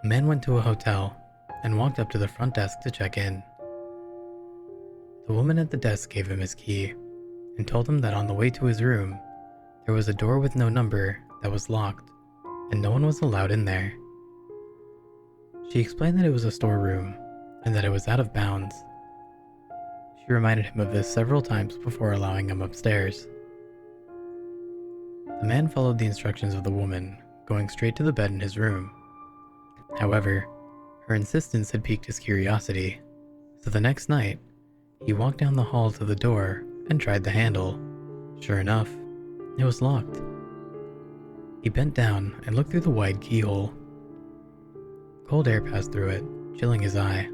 A man went to a hotel and walked up to the front desk to check in. The woman at the desk gave him his key and told him that on the way to his room, there was a door with no number that was locked and no one was allowed in there. She explained that it was a storeroom and that it was out of bounds. She reminded him of this several times before allowing him upstairs. The man followed the instructions of the woman, going straight to the bed in his room. However, her insistence had piqued his curiosity, so the next night, he walked down the hall to the door and tried the handle. Sure enough, it was locked. He bent down and looked through the wide keyhole. Cold air passed through it, chilling his eye.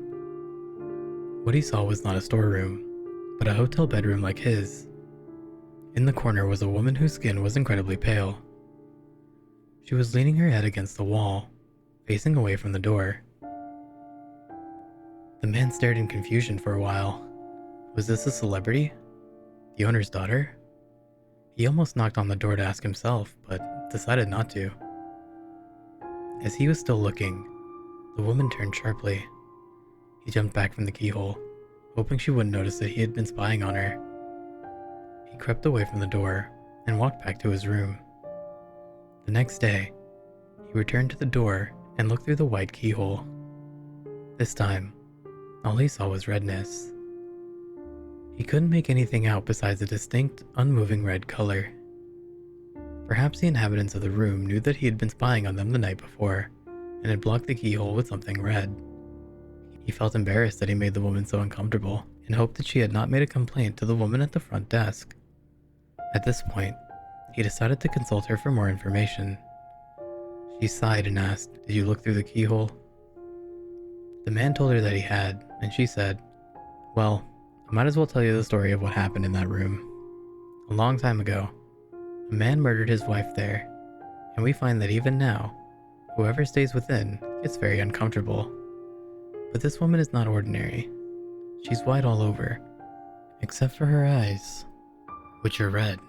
What he saw was not a storeroom, but a hotel bedroom like his. In the corner was a woman whose skin was incredibly pale. She was leaning her head against the wall, facing away from the door. The man stared in confusion for a while. Was this a celebrity? The owner's daughter? He almost knocked on the door to ask himself, but decided not to. As he was still looking, the woman turned sharply. He jumped back from the keyhole, hoping she wouldn't notice that he had been spying on her. He crept away from the door and walked back to his room. The next day, he returned to the door and looked through the wide keyhole. This time, all he saw was redness. He couldn't make anything out besides a distinct, unmoving red color. Perhaps the inhabitants of the room knew that he had been spying on them the night before and had blocked the keyhole with something red. He felt embarrassed that he made the woman so uncomfortable and hoped that she had not made a complaint to the woman at the front desk. At this point, he decided to consult her for more information. She sighed and asked, "Did you look through the keyhole?" The man told her that he had, and she said, "Well, I might as well tell you the story of what happened in that room. A long time ago, a man murdered his wife there, and we find that even now, whoever stays within gets very uncomfortable. But this woman is not ordinary. She's white all over, except for her eyes, which are red."